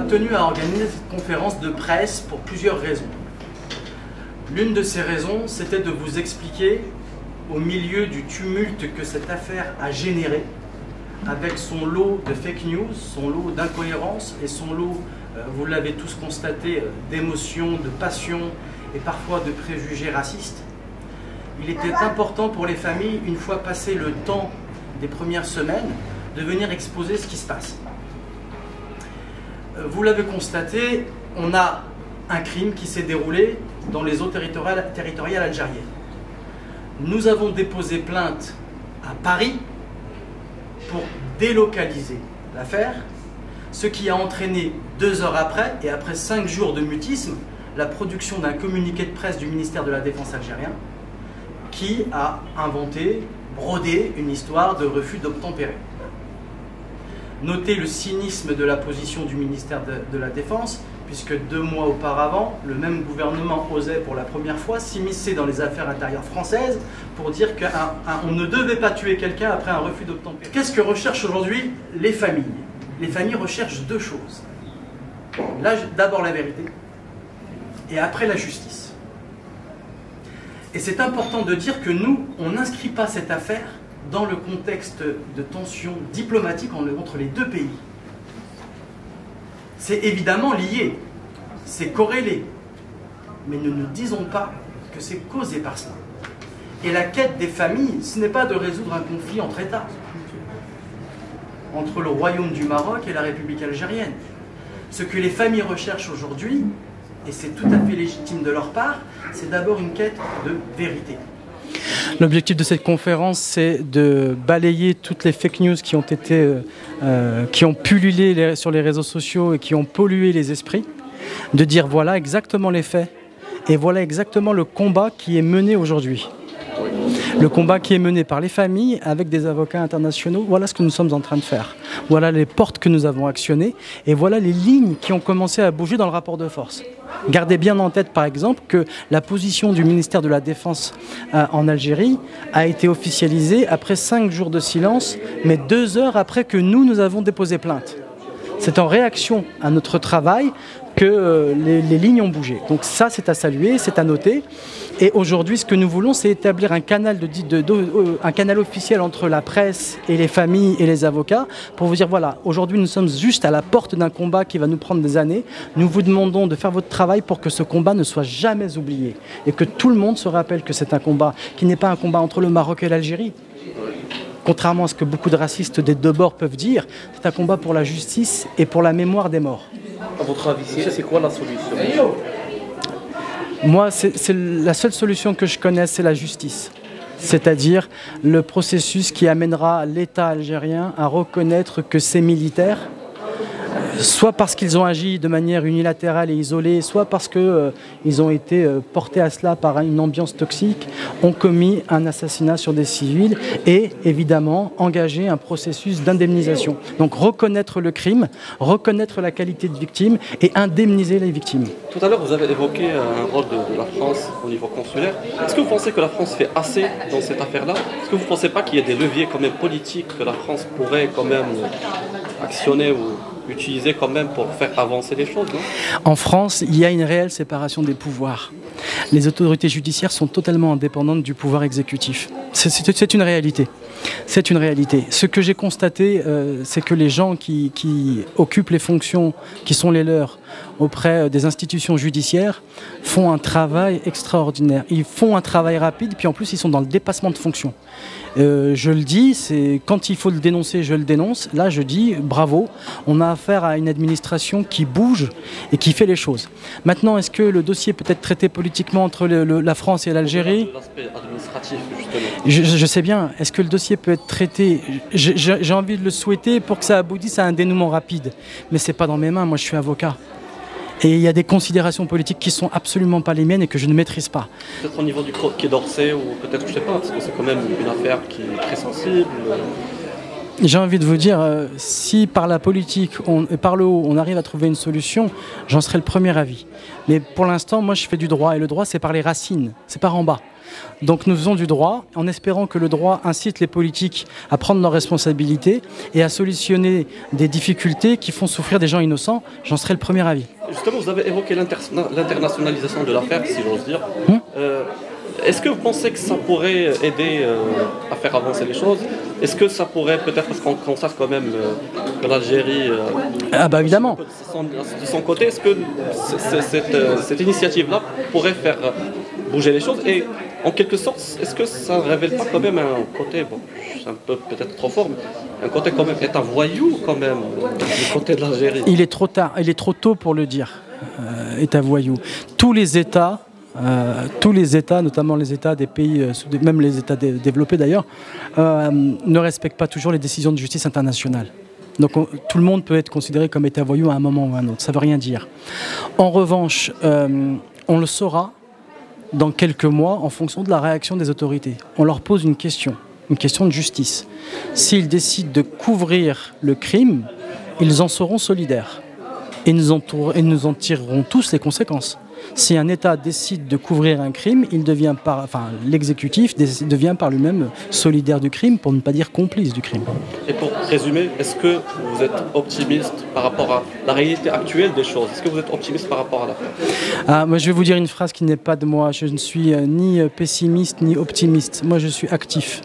tenu à organiser cette conférence de presse pour plusieurs raisons. L'une de ces raisons, c'était de vous expliquer, au milieu du tumulte que cette affaire a généré, avec son lot de fake news, son lot d'incohérences et son lot, vous l'avez tous constaté, d'émotions, de passions et parfois de préjugés racistes, il était important pour les familles, une fois passé le temps des premières semaines, de venir exposer ce qui se passe. Vous l'avez constaté, on a un crime qui s'est déroulé dans les eaux territoriales algériennes. Nous avons déposé plainte à Paris pour délocaliser l'affaire, ce qui a entraîné 2 heures après, et après 5 jours de mutisme, la production d'un communiqué de presse du ministère de la Défense algérien qui a inventé, brodé une histoire de refus d'obtempérer. Notez le cynisme de la position du ministère de la Défense, puisque 2 mois auparavant, le même gouvernement osait pour la première fois s'immiscer dans les affaires intérieures françaises pour dire qu'on ne devait pas tuer quelqu'un après un refus d'obtempérer. Qu'est-ce que recherchent aujourd'hui les familles? Les familles recherchent 2 choses. D'abord la vérité, et après la justice. Et c'est important de dire que nous, on n'inscrit pas cette affaire dans le contexte de tensions diplomatiques entre les 2 pays. C'est évidemment lié, c'est corrélé, mais nous ne disons pas que c'est causé par cela. Et la quête des familles, ce n'est pas de résoudre un conflit entre États, entre le Royaume du Maroc et la République algérienne. Ce que les familles recherchent aujourd'hui, et c'est tout à fait légitime de leur part, c'est d'abord une quête de vérité. L'objectif de cette conférence, c'est de balayer toutes les fake news qui ont pullulé sur les réseaux sociaux et qui ont pollué les esprits, de dire voilà exactement les faits et voilà exactement le combat qui est mené aujourd'hui. Le combat qui est mené par les familles avec des avocats internationaux, voilà ce que nous sommes en train de faire. Voilà les portes que nous avons actionnées et voilà les lignes qui ont commencé à bouger dans le rapport de force. Gardez bien en tête par exemple que la position du ministère de la Défense en Algérie a été officialisée après 5 jours de silence, mais 2 heures après que nous avons déposé plainte. C'est en réaction à notre travail que les lignes ont bougé. Donc ça, c'est à saluer, c'est à noter. Et aujourd'hui, ce que nous voulons, c'est établir un canal, un canal officiel entre la presse et les familles et les avocats pour vous dire, voilà, aujourd'hui, nous sommes juste à la porte d'un combat qui va nous prendre des années. Nous vous demandons de faire votre travail pour que ce combat ne soit jamais oublié et que tout le monde se rappelle que c'est un combat qui n'est pas un combat entre le Maroc et l'Algérie. Contrairement à ce que beaucoup de racistes des 2 bords peuvent dire, c'est un combat pour la justice et pour la mémoire des morts. À votre avis, c'est quoi la solution? Moi, c'est la seule solution que je connaisse, c'est la justice. C'est-à-dire le processus qui amènera l'État algérien à reconnaître que ces militaires, soit parce qu'ils ont agi de manière unilatérale et isolée, soit parce qu'ils ont été portés à cela par une ambiance toxique, ont commis un assassinat sur des civils et évidemment engagé un processus d'indemnisation. Donc reconnaître le crime, reconnaître la qualité de victime et indemniser les victimes. Tout à l'heure, vous avez évoqué un rôle de la France au niveau consulaire. Est-ce que vous pensez que la France fait assez dans cette affaire-là? Est-ce que vous ne pensez pas qu'il y a des leviers quand même politiques que la France pourrait quand même actionner ou utiliser quand même pour faire avancer les choses, non? En France, il y a une réelle séparation des pouvoirs. Les autorités judiciaires sont totalement indépendantes du pouvoir exécutif. C'est une réalité. C'est une réalité. Ce que j'ai constaté, c'est que les gens qui occupent les fonctions qui sont les leurs auprès des institutions judiciaires font un travail extraordinaire. Ils font un travail rapide, puis en plus ils sont dans le dépassement de fonction. Je le dis, c'est quand il faut le dénoncer, je le dénonce. Là, je dis bravo, on a affaire à une administration qui bouge et qui fait les choses. Maintenant, est-ce que le dossier peut être traité politiquement entre la France et l'Algérie? L'aspect administratif, justement. Je sais bien. Est-ce que le dossier peut être traité? J'ai envie de le souhaiter pour que ça aboutisse à un dénouement rapide. Mais ce n'est pas dans mes mains, moi je suis avocat. Et il y a des considérations politiques qui ne sont absolument pas les miennes et que je ne maîtrise pas. Peut-être au niveau du Quai d'Orsay, ou peut-être, je ne sais pas, parce que c'est quand même une affaire qui est très sensible. J'ai envie de vous dire, si par la politique et par le haut, on arrive à trouver une solution, j'en serai le premier avis. Mais pour l'instant, moi, je fais du droit. Et le droit, c'est par les racines, c'est par en bas. Donc nous faisons du droit en espérant que le droit incite les politiques à prendre leurs responsabilités et à solutionner des difficultés qui font souffrir des gens innocents. J'en serai le premier avis. Justement, vous avez évoqué l'internationalisation de l'affaire, si j'ose dire. Est-ce que vous pensez que ça pourrait aider à faire avancer les choses? Est-ce que ça pourrait peut-être, parce qu'on constate quand même que l'Algérie... évidemment. De son côté, est-ce que cette initiative-là pourrait faire bouger les choses? Et en quelque sorte, est-ce que ça ne révèle pas quand même un côté, bon, c'est un peu peut-être trop fort, mais un côté quand même état voyou quand même du côté de l'Algérie? Il est trop tard, il est trop tôt pour le dire, état voyou. Tous les États, notamment les États des pays, même les États développés d'ailleurs, ne respectent pas toujours les décisions de justice internationale. Donc tout le monde peut être considéré comme État voyou à un moment ou à un autre, ça ne veut rien dire. En revanche, on le saura dans quelques mois en fonction de la réaction des autorités. On leur pose une question de justice. S'ils décident de couvrir le crime, ils en seront solidaires. Et nous en tirerons tous les conséquences. Si un État décide de couvrir un crime, l'exécutif devient par lui-même solidaire du crime, pour ne pas dire complice du crime. Et pour résumer, est-ce que vous êtes optimiste par rapport à la réalité actuelle des choses? Est-ce que vous êtes optimiste par rapport à l'affaire? Moi, je vais vous dire une phrase qui n'est pas de moi. Je ne suis ni pessimiste ni optimiste. Moi, je suis actif.